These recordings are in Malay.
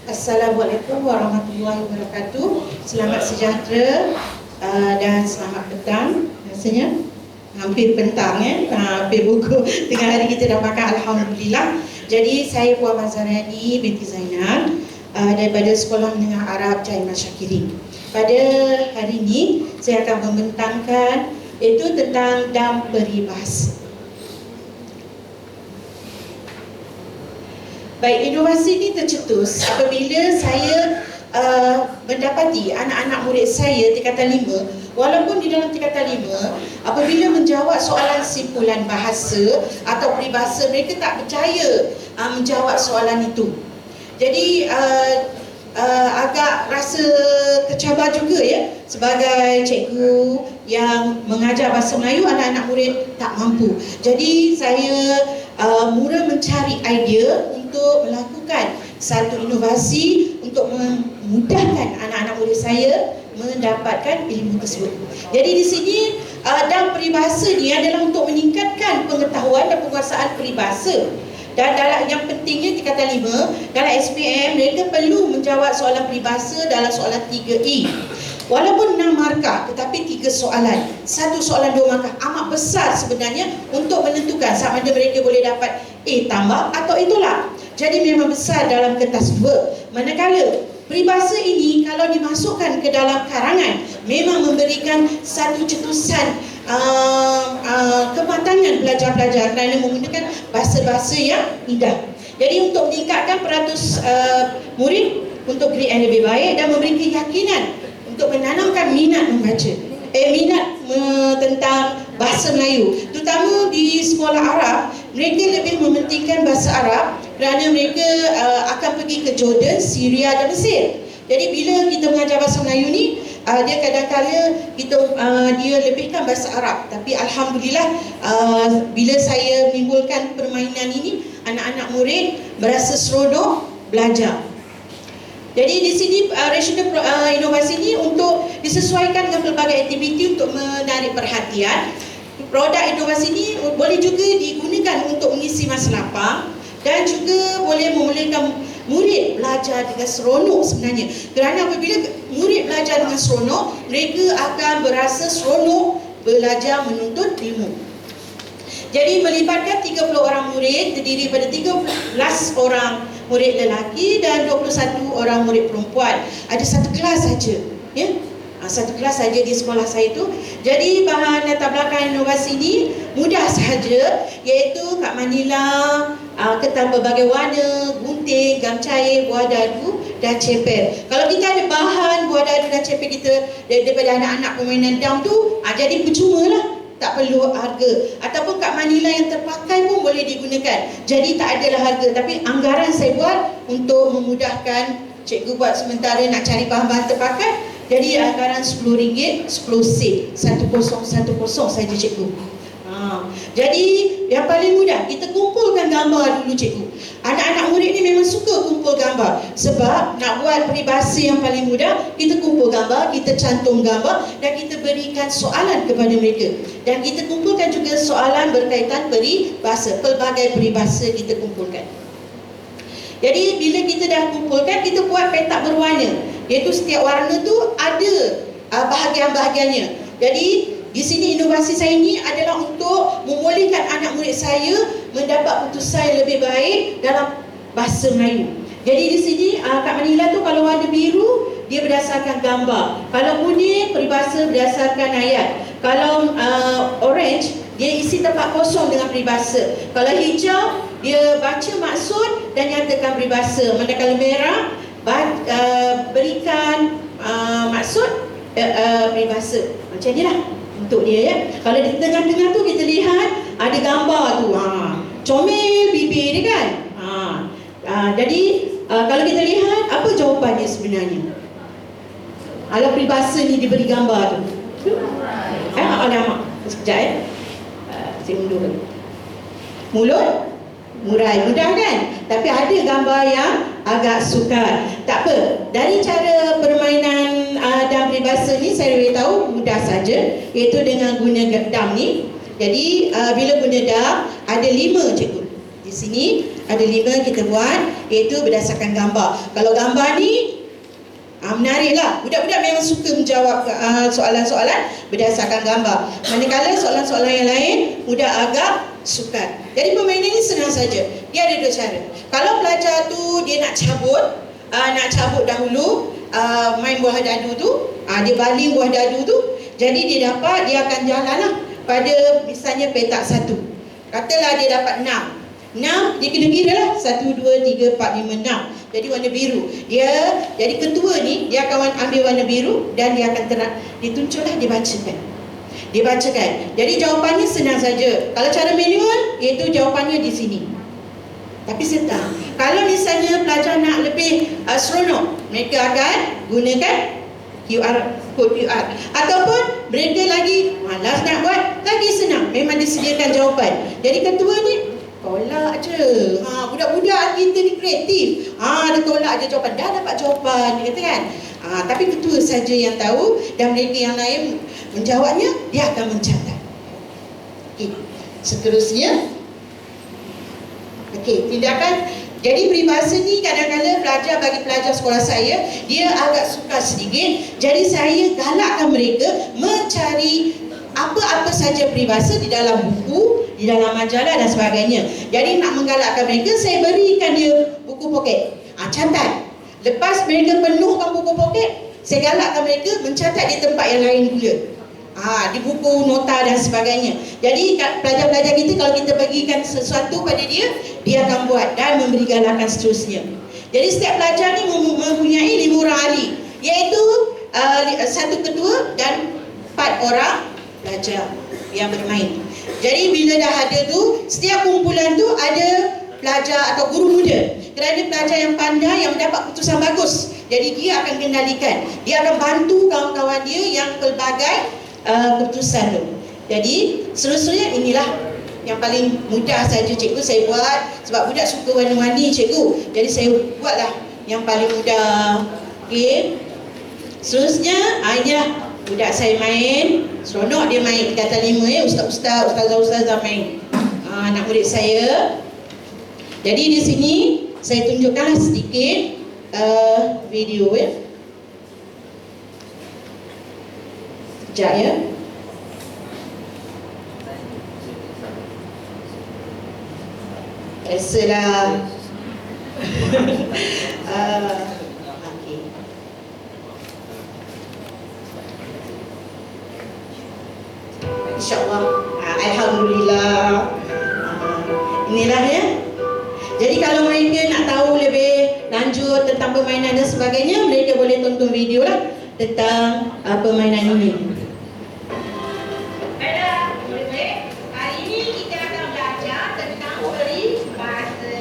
Assalamualaikum warahmatullahi wabarakatuh. Selamat sejahtera dan selamat petang. Rasanya hampir petang hampir buku tengah hari kita dah makan, alhamdulillah. Jadi saya Puan Mazharani binti Zainal daripada Sekolah Menengah Arab Jaimah Syakiri. Pada hari ini saya akan membentangkan iaitu tentang dam peribahasa. Baik, inovasi ini tercetus apabila saya mendapati anak-anak murid saya tingkatan 5, walaupun di dalam tingkatan 5, apabila menjawab soalan simpulan bahasa atau peribahasa, mereka tak percaya menjawab soalan itu. Jadi agak rasa tercabar juga ya, sebagai cikgu yang mengajar bahasa Melayu, anak-anak murid tak mampu. Jadi saya mula mencari idea untuk melakukan satu inovasi untuk memudahkan anak-anak murid saya mendapatkan ilmu tersebut. Jadi di sini dam peribahasa ni adalah untuk meningkatkan pengetahuan dan penguasaan peribahasa. Dan dalam yang pentingnya tingkatan 5 dalam SPM mereka perlu menjawab soalan peribahasa dalam soalan 3E. Walaupun 6 markah tetapi 3 soalan, 1 soalan 2 markah, amat besar sebenarnya untuk menentukan sama ada mereka boleh dapat A tambah atau A tolak. Jadi memang besar dalam kertas 2. Manakala peribahasa ini kalau dimasukkan ke dalam karangan memang memberikan satu cetusan kematangan pelajar-pelajar kerana menggunakan bahasa-bahasa yang indah. Jadi untuk meningkatkan peratus murid untuk grade yang lebih baik dan memberi keyakinan untuk menanamkan minat membaca, tentang bahasa Melayu, terutama di sekolah Arab, mereka lebih mementingkan bahasa Arab kerana mereka akan pergi ke Jordan, Syria dan Mesir. Jadi bila kita mengajar bahasa Melayu ni, dia kadang-kadang dia lebihkan bahasa Arab. Tapi alhamdulillah bila saya menimbulkan permainan ini, anak-anak murid berasa seronok belajar. Jadi di sini rasional inovasi ini untuk disesuaikan dengan pelbagai aktiviti untuk menarik perhatian. Produk inovasi ini boleh juga digunakan untuk mengisi masa lapang dan juga boleh memulihkan murid belajar dengan seronok sebenarnya. Kerana apabila murid belajar dengan seronok, mereka akan berasa seronok belajar menuntut ilmu. Jadi melibatkan 30 orang murid terdiri pada 13 orang murid lelaki dan 21 orang murid perempuan. Ada satu kelas saja, ya. Satu kelas saja di sekolah saya itu. Jadi bahan latar belakang inovasi ini mudah sahaja, iaitu kad manila, kertas berbagai warna, gunting, gam cair, buah dadu dan cepel. Kalau kita ada bahan buah dadu dan cepel kita daripada anak-anak permainan dam tu, jadi percuma lah, tak perlu harga. Ataupun kad manila yang terpakai pun boleh digunakan. Jadi tak adalah harga, tapi anggaran saya buat untuk memudahkan cikgu buat sementara nak cari bahan-bahan terpakai. Jadi anggaran RM10, 10 sen, 1010 saja cikgu. Jadi yang paling mudah, kita kumpulkan gambar dulu cikgu. Anak-anak murid ni memang suka kumpul gambar. Sebab nak buat peribahasa yang paling mudah, kita kumpul gambar, kita cantum gambar dan kita berikan soalan kepada mereka. Dan kita kumpulkan juga soalan berkaitan peribahasa, pelbagai peribahasa kita kumpulkan. Jadi bila kita dah kumpulkan, kita buat petak berwarna. Iaitu setiap warna tu ada bahagian-bahagiannya. Jadi di sini inovasi saya ini adalah untuk membolehkan anak murid saya mendapat putusan yang lebih baik dalam bahasa Melayu. Jadi di sini kad manila tu kalau warna biru dia berdasarkan gambar, kalau kuning peribahasa berdasarkan ayat, kalau orange dia isi tempat kosong dengan peribahasa, kalau hijau dia baca maksud dan nyatakan peribahasa, manakala merah berikan maksud peribahasa. Macam ni lah untuk dia ya. Kalau di tengah-tengah tu kita lihat ada gambar tu, comel bibir dia kan. Jadi kalau kita lihat apa jawapannya sebenarnya, kalau peribahasa ni diberi gambar tu, alamak sekejap saya mundur dulu. Mulut murai, mudah kan? Tapi ada gambar yang agak sukar. Tak apa, dari cara permainan dam peribahasa ni saya beritahu mudah saja, iaitu dengan guna dam ni. Jadi bila guna dam ada 5 cikgu. Di sini ada 5 kita buat, iaitu berdasarkan gambar. Kalau gambar ni menariklah. Budak-budak memang suka menjawab soalan-soalan berdasarkan gambar. Manakala soalan-soalan yang lain, budak agak sukar. Jadi permainan ini senang saja. Dia ada 2 cara. Kalau pelajar tu dia nak cabut dahulu main buah dadu tu, dia baling buah dadu tu, jadi dia akan jalanlah pada misalnya petak 1. Katalah dia dapat 6, dia kena kira lah 1, 2, 3, 4, 5, 6. Jadi warna biru. Jadi ketua ni dia akan ambil warna biru dan dia akan ditunjuklah, dia bacakan. Jadi jawapannya senang saja. Kalau cara manual, iaitu jawapannya di sini. Tapi senang. Kalau misalnya pelajar nak lebih seronok, mereka akan gunakan kod QR. Ataupun mereka lagi malas nak buat, lagi senang. Memang disediakan jawapan. Jadi ketua ni tolak je. Budak-budak kita ni kreatif. Dia tolak je jawapan. Dah dapat jawapan, dia kata kan. Tapi ketua saja yang tahu dan mereka yang lain menjawabnya, dia akan mencatat. Okey. Seterusnya. Okey, tindakan. Jadi peribahasa ni kadang-kadang bagi pelajar sekolah saya, dia agak sukar sedikit. Jadi saya galakkan mereka mencari apa-apa saja peribahasa di dalam buku, di dalam majalah dan sebagainya. Jadi nak menggalakkan mereka, saya berikan dia buku poket. Catat. Lepas mereka penuhkan buku poket, saya galakkan mereka mencatat di tempat yang lain pula. Di buku nota dan sebagainya. Jadi pelajar-pelajar kita, kalau kita bagikan sesuatu pada dia, dia akan buat dan memberi galakan seterusnya. Jadi setiap pelajar ni mempunyai 5 orang ahli, iaitu 1 ketua dan 4 orang pelajar yang bermain. Jadi bila dah ada tu, setiap kumpulan tu ada pelajar atau guru muda. Kerana pelajar yang pandai, yang mendapat keputusan bagus, jadi dia akan kendalikan. Dia akan bantu kawan-kawan dia yang pelbagai keputusan tu. Jadi seterusnya inilah yang paling mudah saja cikgu saya buat, sebab budak suka warna-warni cikgu. Jadi saya buatlah yang paling mudah. Okey. Seterusnya inilah budak saya main, seronok dia main. Kata 5 ustaz-ustaz, ustazah-ustazah main. Anak murid saya. Jadi di sini saya tunjukkanlah sedikit video ya. Sekejap ya. Biasalah. Okay. InsyaAllah. Alhamdulillah. Inilah ya. Jadi kalau mereka nak tahu lebih lanjut tentang permainan dan sebagainya, mereka boleh tonton video lah tentang permainan ini. Baiklah, murid-murid, hari ini kita akan belajar tentang peribahasa.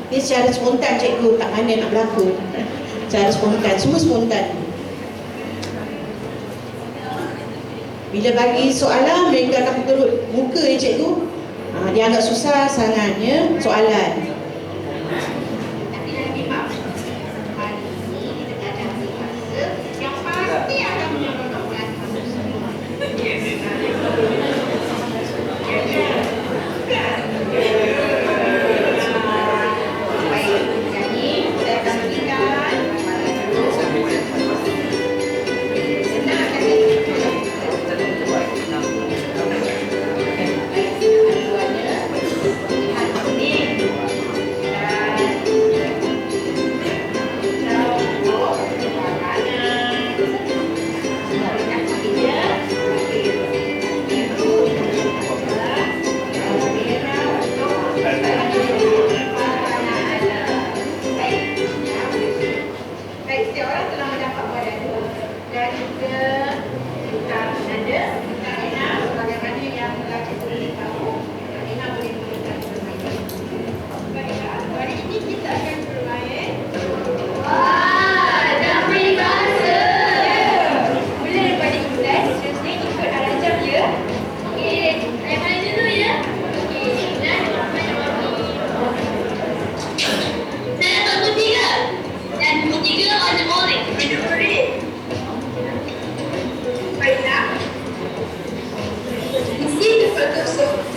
Ini secara spontan cikgu, tak mana nak berlaku. Secara spontan, semua spontan. Bila bagi soalan, mereka akan perut muka ni cikgu. Dia agak susah sangatnya soalan. Tapi lagi maaf, hari ini kita ada peribahasa yang pasti akan menyeronokkan kamu semua. Baik, jadi saya akan berikan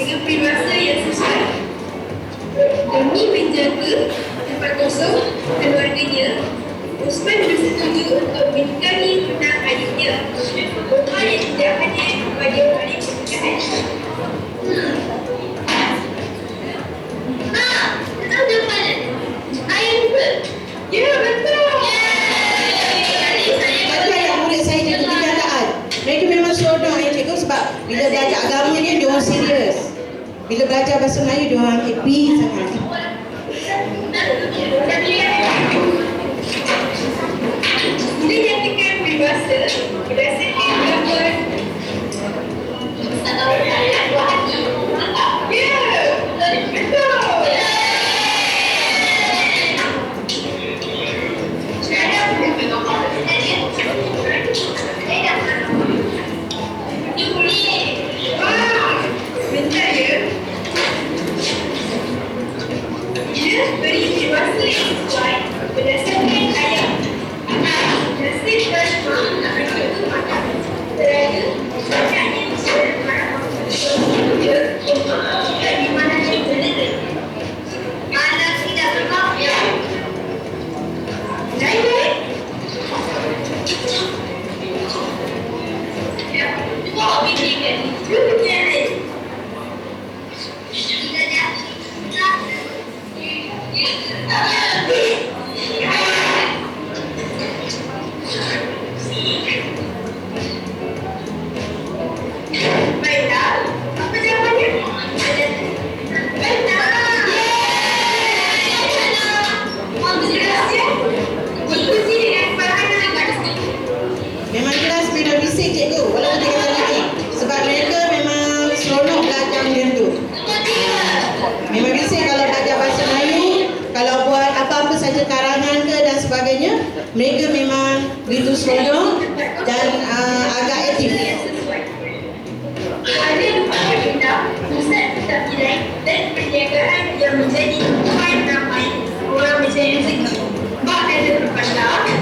dengan peribahasa yang sesuai. Demi menjaga tempat kosong keluarganya, Usman bersetuju untuk menikahi tunang adiknya. Hal yang tidak hanya kepada hari pernikahan. Betul jawapan. Ayah betul. Ya, betul. Betul yang murid saya jaga keadaan. Mereka memang seronok cikgu sebab bila belajar agama ni dia orang serius. Bila belajar bahasa Melayu dia orang happy sangat. Kita nyatakan peribahasa berdasarkan gambar ayat buah hati. Ya, betul. Bentar ya. Dia beri peribahasa yang sesuai berdasarkan ayat. Nasib dan makna itu maka terada banyaknya dan di mana dia berada. Mana tidak bermaaf ya. Baik-baik. Ya, kita fikirkan. Fikirkan. Baiklah, apa jawapannya? Benar. Ikuti dengan perhatian. Memang kelas memang bising cikgu walaupun dia kata lagi. Sebab mereka memang seronok belajar macam tu. Memang bising kalau belajar bahasa Melayu, kalau buat apa-apa saja karangan ke dan sebagainya, mereka memang begitu seronok dan agak aktif. Ada dua agenda, pusat pentadbiran dan perniagaan yang menjadi tuan ramai orang Malaysia rezeki. Bak ada berpandang.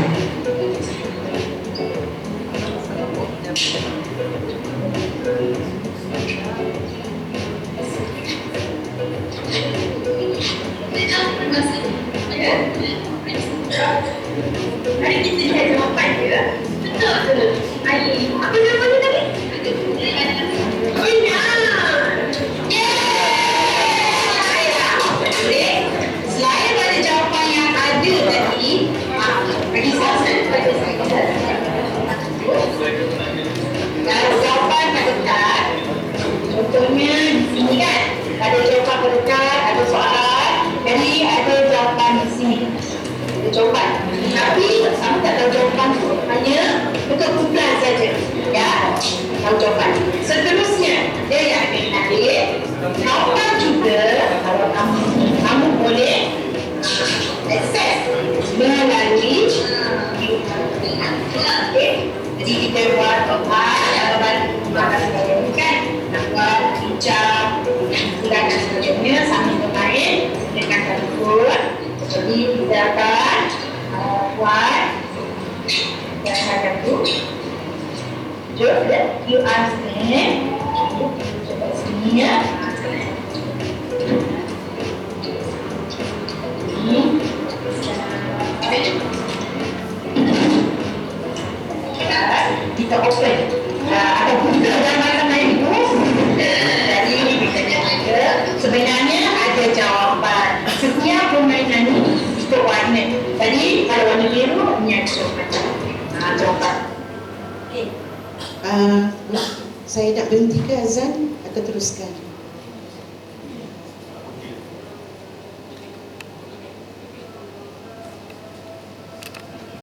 Hari kita lihat jawapan dia. Betul. Apa jawapannya tadi? Selain pada jawapan yang ada tadi, bagi saya pada saya. Kalau jawapan terdekat, contohnya di sini kan, ada jawapan terdekat, ada soalan, jadi ada jawapan di sini. Ada jawapan. Tapi sama tak tahu jawapan tu, hanya untuk kumpulan saja. Ya, tahu jawapan. Seterusnya, dia yang akan menarik. Jawapan juga, kalau kamu boleh akses melalui okay. Jadi kita buat soalan, akan sebagainya kan, nak buat bincang, dan sebagainya sambil bermain dengan telefon. Jadi kita akan buat yang ada tu. Jom, you understand. Coba sini ya. Kita open. Ada buka dalam main itu. Jadi kita jaga. Sebenarnya ada jawapan. Setiap permainan ini untuk warna. Jadi kalau warna biru ni ada jawapan. Jawapan. Saya nak berhenti ke azan atau teruskan?